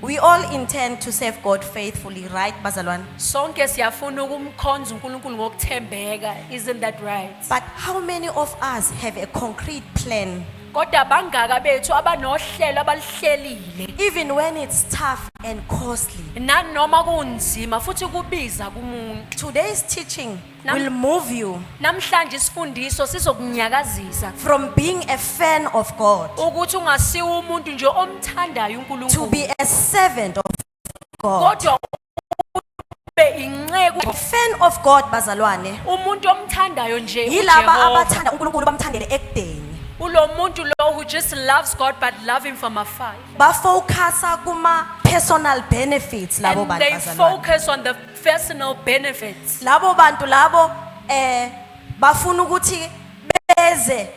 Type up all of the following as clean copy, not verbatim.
We all intend to serve God faithfully, right, bazalwane? Sonke siyafuna ukumkhonza uNkulunkulu ngokuthembeka, isn't that right? But how many of us have a concrete plan, Kodwa bangaka bethu abanohlelo abalihlelile even when it's tough and costly? nanoma kunzima futhi kubiza kumuntu. Today's teaching Nam- will move you Namhlanje isifundiso sizokunyakazisa from being a fan of God ukuthi ungasiwa umuntu nje omthandayo to uNkulunkulu, be a servant of God. kodwa ube inceku, A fan of God, bazalwane, umuntu omthandayo nje yilaba uJehova. abathanda uNkulunkulu bamthandele ekudeni. Ulo muntu lo who just loves God but love him from afar. Bafocusa kuma personal benefits labo And bantu they bazalwane. focus on the personal benefits. Labo bantu labo bafuna ukuthi beze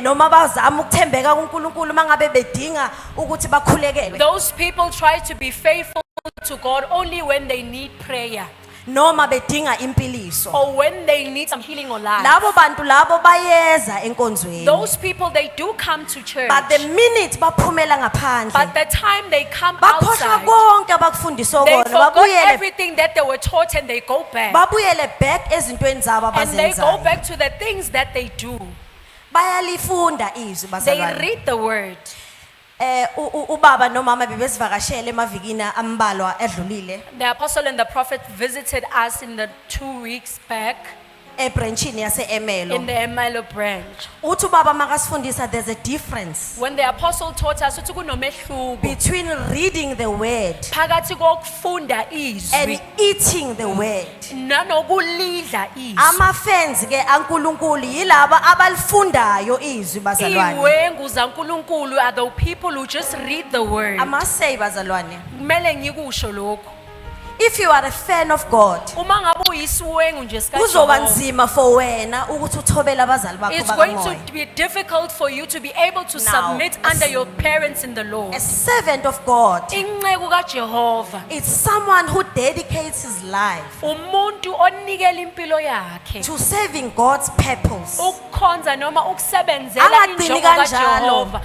noma bazama ukuthembeka kuNkulunkulu mangabe bedinga ukuthi bakhulekelwe, Those people try to be faithful to God only when they need prayer noma bedinga impiliso. or when they need some healing or life. Labo bantu labo bayeza enkonzweni, Those people, they do come to church, but the minute baphumela ngaphandle but the time they come bakhohlwa outside, konke abakufundiswa they kona, forgot babuyele everything that they were taught and they go back. back ezintweni zabo And they go abazenzayo. back to the things that they do. Bayalifunda izwi They bazalwane. read the word. Ubaba nomama bebesivakashele emavikini ambalwa edlulile The apostle and the prophet visited us in the 2 weeks back ebranchini yase Emelo. in the Emilo branch. Uthi ubaba makasifundisa there's a difference When the apostle taught us ukuthi kunomehluko between reading the word phakathi kokufunda izwi and eating the word. nanokulidla izwi. Ama-fans ke aNkulunkulu yilaba abalifundayo izwi bazalwane. Iwengu zaNkulunkulu are the people who just read the word. I must say bazalwane, Kumele ngikusho lokho. if you are a fan of God, Uma ngabe uyisiwengu nje sika kuzoba Jehova, nzima for wena ukuthi uthobele abazali bakho it's going bakamoya. to be difficult for you to be able to Now, submit under your parents in the Lord. A servant of God, Inceku kaJehova it's someone who dedicates his life umuntu onikela impilo yakhe to serving God's purpose. ukukhonza noma ukusebenzela Angagcini injongo kanjalo. kaJehova.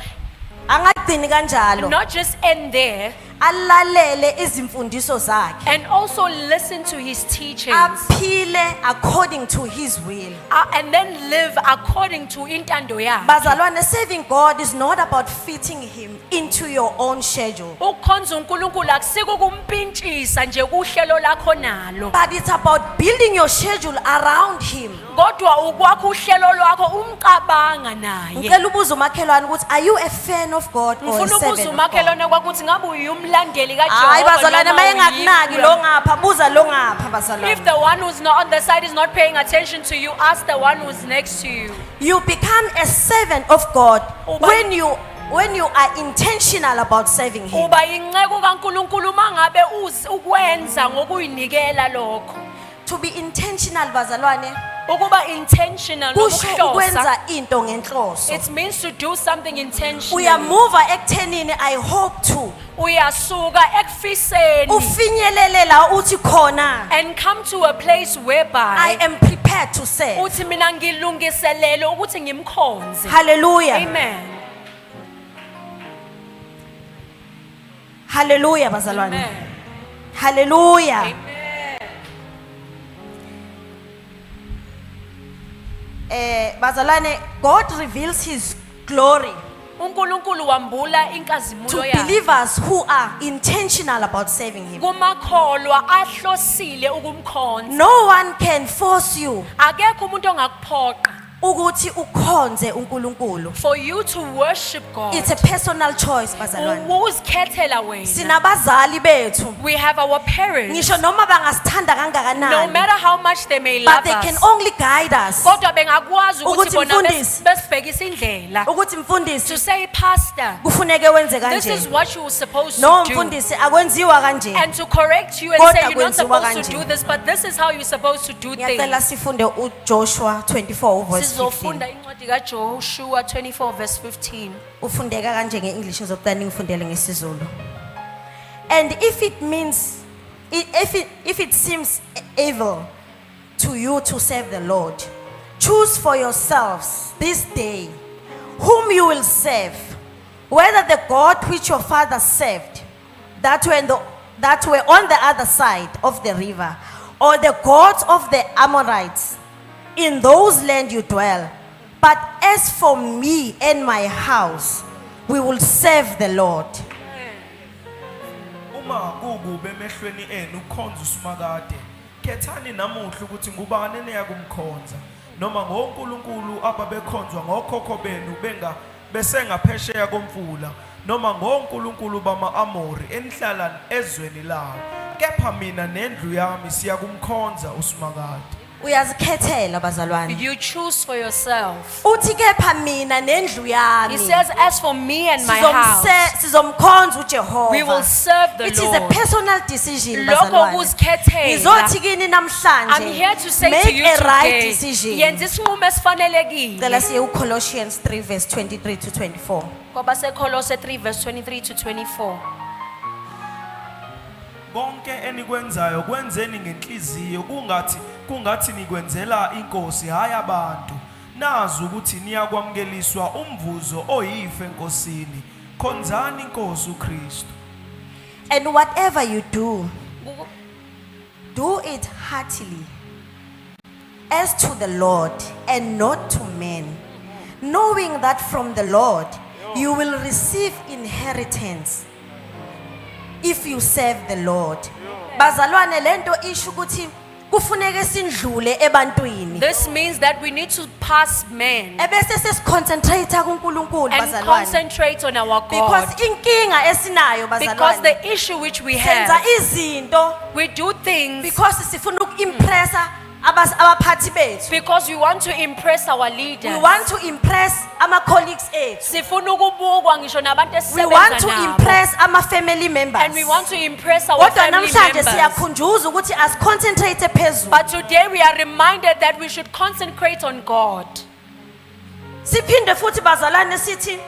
Angagcini kanjalo, Not just end there, alalele izimfundiso zakhe, and also listen to his teachings, aphile according to his will. and then live according to intando yakhe. Bazalwane, serving God is not about fitting him into your own schedule, Ukukhonza uNkulunkulu akusiko kumpintshisa nje kuhlelo lakho nalo, but it's about building your schedule around him. kodwa ukwakha uhlelo lwakho umcabanga naye. Ngicela ubuze umakhelwane ukuthi are you a fan of God or a Ngifuna servant ukuza of God? umakhelwane kwakuthi ngabe uyumlandeli Hayi kaJehova bazalwane, noma mayengakunaki uyiphi. lo ngapha, buza lo ngapha If bazalwane. the one who's not on the side is not paying attention to you, ask the one who's next to you. You become a servant of God Uba- when you are intentional about serving him. Uba inceku kaNkulunkulu mangabe ukwenza ngokuyinikela lokho. To be intentional bazalwane Ukuba intentional kusho nokuhlosa. ukwenza into ngenhloso. It means to do something intentionally. Uyamuva ekuthenini I hope to Uyasuka ekufiseni ufinyelele la uthi khona and come to a place I whereby am prepared to serve. uthi mina ngilungiselele ukuthi ngimkhonze. Hallelujah. Amen. Hallelujah bazalwane. Amen. Hallelujah. Amen. Bazalwane, God reveals his glory uNkulunkulu wambula to inkazimulo yakhe believers who are intentional about serving him. kumakholwa ahlosile ukumkhonza. No one can force you Akekho umuntu ongakuphoqa ukuthi ukhonze uNkulunkulu. for you to worship God. It's a personal choice bazalwane. Uzikhethela wena. Sinabazali bethu. We have our parents. Ngisho noma bangasithanda No kangakanani, matter how much they may but love they can us, only guide us. kodwa bengakwazi ukuthi Ukuthi bona mfundisi. besibhekisa indlela. Ukuthi To mfundisi say, Pastor, kufuneke wenze this is kanje. what you were supposed No to do. mfundisi akwenziwa kanje. And to correct you and Kodwa say you're not kwenziwa supposed to kanje. do this, but this is how you're supposed to do Ngiyacela things. sifunde uJoshua 24 verse 15. Sizofunda incwadi kaJoshua 24 verse 15. Ufundeka kanje ngeEnglish ngizokutana ngifundele ngesiZulu. And if it means if it seems evil to you to serve the Lord, choose for yourselves this day whom you will serve, whether the God which your father served that were on the other side of the river, or the gods of the Amorites, in those land you dwell. But as for me and my house, we will serve the Lord. Uma kukube emehlweni enu ukhonza uSimakade, khethani namuhla ukuthi ngubani eneyakumkhonza, noma ngoNkulunkulu ababekhonzwa ngokhokho benu besengaphesheya komfula, noma ngoNkulunkulu bama-Amori enihlala ezweni lawo. Kepha mina nendlu yami siyakumkhonza uSimakade. Uyazikhethela bazalwane. You choose for yourself. Uthi kepha mina nendlu yami. He says, as for me and my house, sizomkhonza uJehova. we will serve the It is a Lord. personal decision Lokho bazalwane. kuzikhethela. Ngizothi kini namhlanje. I'm here to say make to you a right today, decision. yenza isinqumo esifanelekile. Cela siye uColossians 3 verse 23 to 24. Ngoba seKolose 3 verse 23 to 24. Konke enikwenzayo kwenzeni ngenhliziyo kungathi nikwenzela inkosi hayi abantu. Nazi ukuthi niyakwamukeliswa umvuzo oyife enkosini. Khonzani inkosi uKristu. And whatever you do, do it heartily, as to the Lord and not to men, knowing that from the Lord you will receive inheritance if you serve the Lord. Bazalwane lento isho ukuthi kufuneke sindlule ebantwini. This means that we need to pass men Ebese sesiconcentrate kuNkulunkulu and bazalwane. concentrate on our Because God. inkinga esinayo Because bazalwane. the issue which we Senza have, izinto we do things because sifuna ukimpressa abaphathi bethu. because we want to impress our We leaders. want to impress ama colleagues ethu. Sifuna ukubukwa ngisho nabantu We want esisebenza to nabo. impress ama family members. And we want to impress our Kodwa family namhlanje members. siyakhunjuza ukuthi asiconcentrate phezulu. But today we are reminded that we should concentrate on God. Siphinde futhi bazalwane sithi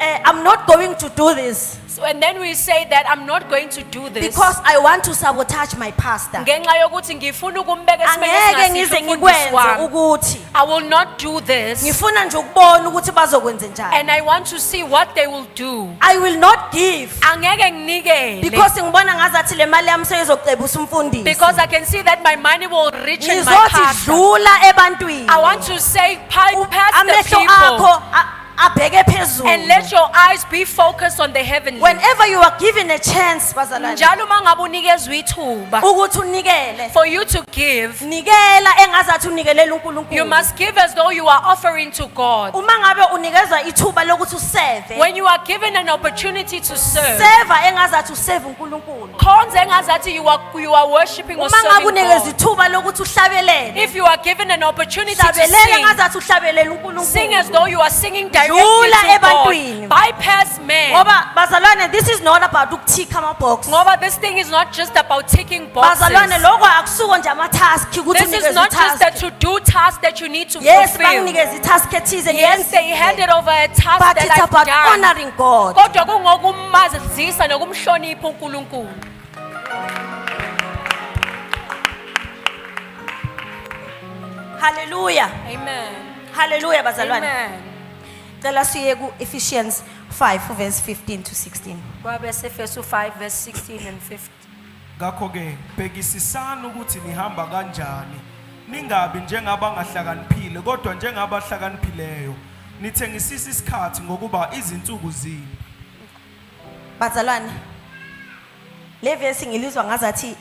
I'm not going to do this So, and then we say that I'm not going to do this because I want to sabotage my pastor. ngenxa yokuthi ngifuna ukumbeka esimeni Angeke ngize esingasihle ngikwenze umfundisi wami. ukuthi I will not do this, ngifuna nje ukubona ukuthi bazokwenza njani. and I want to see what they will do. I will not give Angeke nginikele because ngibona ngazathi le mali yami seyizocebisa umfundisi. because I can see that my money will reach in my Ngizothi pastor. dlula ebantwini. I want to say past the Amehlo people akho abheke phezulu. and let your eyes be focused on the heavenly. Whenever you are given a chance bazalwane Njalo uma ngabe unikezwe ithuba ukuthi unikele, for you to give, nikela engazathi unikelela you uNkulunkulu. must give as though you are offering to God. Uma ngabe unikezwa ithuba lokuthi useve, When you are given an opportunity to serve, seva engazathi useve uNkulunkulu. khonza engazathi you are worshiping or Uma ngabe serving unikezwa God. ithuba lokuthi uhlabelele, If you are given an opportunity to hlabelela sing, engazathi uhlabelele sing as uNkulunkulu. though you are singing directly Dlula to ebantwini. God. Bypass men. Ngoba bazalwane, this is not about ukuthika ama-box. Ngoba this thing is not just about ticking Bazalwane, boxes. lokho akusuko nje ama-task ukuthi This is unikezwe not just i-task. a to-do task that you need to Yes, fulfill. banginikeza i-task ethize Yes, they ngiyenzile. handed over a task But that it's I've about done. honoring God. Kodwa kungokumazisa nokumhlonipha uNkulunkulu. Hallelujah. Amen. Hallelujah bazalwane. Amen. Cela siye ku-Ephesians 5 verse 15 to 16. Kwabe seFesu 5 verse 16 and 15. Ngakho ke bhekisisana ukuthi nihamba kanjani. Ningabi njengabangahlakaniphile kodwa njengabahlakaniphileyo. Nithengisisa isikhathi ngokuba izinsuku zini. Bazalwane, le verse ngilizwa ngazathi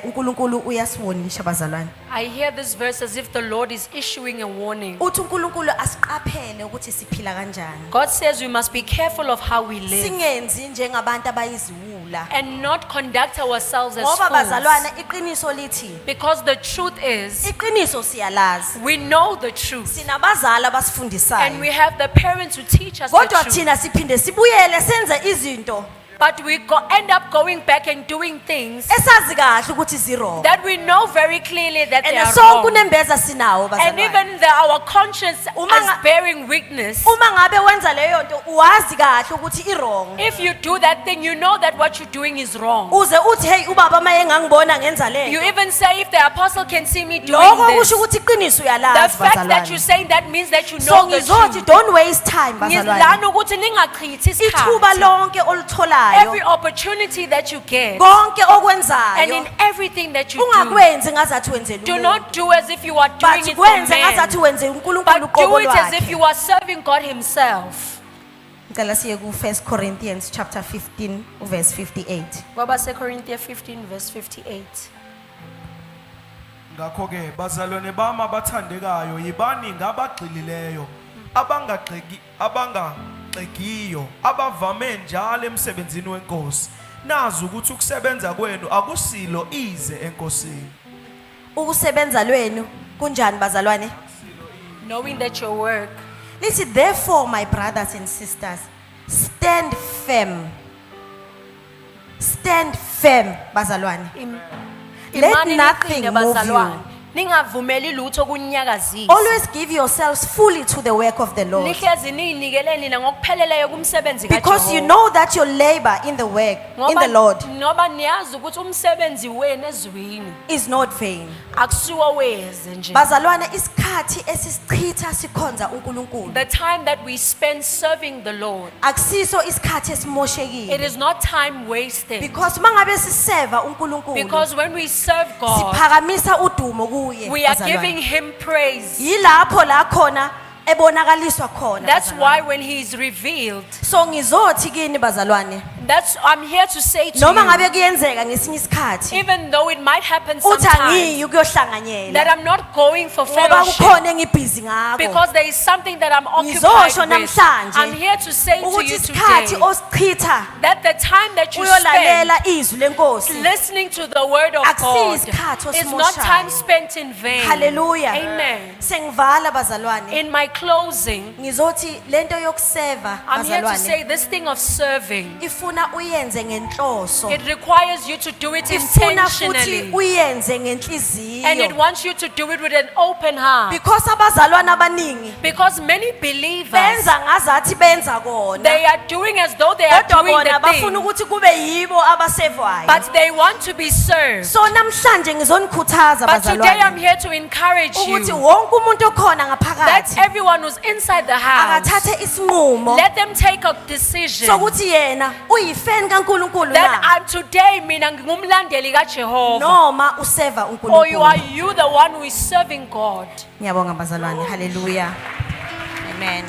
uNkulunkulu uyasiwonisha bazalwane. I hear this verse as if the Lord is issuing a warning. Uthi uNkulunkulu asiqaphele ukuthi siphila kanjani. God says we must be careful of how we live Singenzi njengabantu abayiziwula. and not conduct ourselves as Ngoba fools. bazalwane iqiniso lithi, Because the truth is, iqiniso siyalazi. we know the truth. Sinabazali And abasifundisayo. we have the parents who teach us the Kodwa truth. thina siphinde sibuyele senze izinto But we end up going back and doing things esazi kahle ukuthi zero. that we know very clearly that they And are sonke wrong. unembeza sinawo And bazalwane. even our conscience Uma is nga- bearing witness. Uma ngabe wenza leyo nto uwazi kahle ukuthi i-wrong. If you do that thing, you know that what you're doing is wrong. Uze uthi hey ubaba maye ngangibona ngenza You le. even say, if the apostle can see me doing Lokho this, kusho ukuthi iqiniso the uyalazi fact that you're bazalwane. saying that means that you So know the ngizothi truth. don't waste time bazalwane. Ngizilana ukuthi ningachithi Ithuba isikhathi. lonke olitholayo okwenzayo, every opportunity that you get, konke and okwenzayo in everything that you do, ungakwenzi ngazathi wenzela do umuntu, not do as if you are doing but it for kwenze man, ngazathi wenzela uNkulunkulu but uqobo do it as if lwakhe. you are serving God Himself. Ngicela siye ku 1 Corinthians chapter 15 verse 58. Ngoba Corinthians 15 verse 58. Ngakho ke bazalwane bami abathandekayo, yibani ngabagxilileyo abangagxegiyo abavame njalo emsebenzini wenkosi. Nazi ukuthi ukusebenza kwenu akusilo ize enkosini. Ukusebenza lwenu kunjani bazalwane? Knowing that your work, Lithi therefore my brothers and sisters, stand firm. Stand firm bazalwane. Let imani nothing niqine move bazalwane. you. Ningavumeli lutho kunyakazisa. Always give yourselves fully to the work of the Lord, Nihlezi niyinikeleni na ngokupheleleyo kumsebenzi because you kaJehova. know that your labor in the work in the Lord Ngoba niyazi ukuthi umsebenzi wenu ezwini is not vain. akusiwo weze nje. Bazalwane, isikhathi esisichitha sikhonza uNkulunkulu The time that we spend serving the Lord, akusiso isikhathi it esimoshekile, is not time wasted. because mangabe siseva uNkulunkulu Because when we serve God, siphakamisa udumo kuye. we are bazalwane. giving Him praise. Yilapho la khona ebonakaliswa khona. That's bazalwane. why when He is revealed, So ngizothi kini bazalwane, I'm here to say to noma you, ngabe kuyenzeka ngesinye isikhathi even though it might happen uthi sometimes angiyi that ukuyohlanganyela I'm not going for ngoba fellowship kukhona engibhizi ngako, because there is something that I'm ngizosho occupied with. namhlanje I'm here to say to ukuthi you isikhathi today osichitha that the time that you spend uyolalela izwi lenkosi, listening to the word of Akusiyo God isikhathi is not osimoshayo. time spent in vain. haleluya. Amen. Sengivala bazalwane, In my closing, ngizothi lento yokuseva I'm here to bazalwane say this thing of serving, ifuna uyenze ngenhloso, it requires you to do it ifuna futhi intentionally, uyenze and it ngenhliziyo, wants you to do it with an open heart. because abazalwane abaningi Because many believers, benza ngazathi benza kona, they are doing as though they are kodwa doing bona the bafuna thing, ukuthi kube yibo abasevwayo. but they want to be served. So namhlanje ngizonikhuthaza But today I'm bazalwane here to encourage ukuthi you wonke umuntu okhona that ngaphakathi everyone who's inside the house, akathathe isinqumo let them take a decision sokuthi yena uyifeni kaNkulunkulu that na, I'm today mina ngingumlandeli kaJehova, noma useva or are uNkulunkulu. you the one who is serving God? Ngiyabonga bazalwane, haleluya, amen.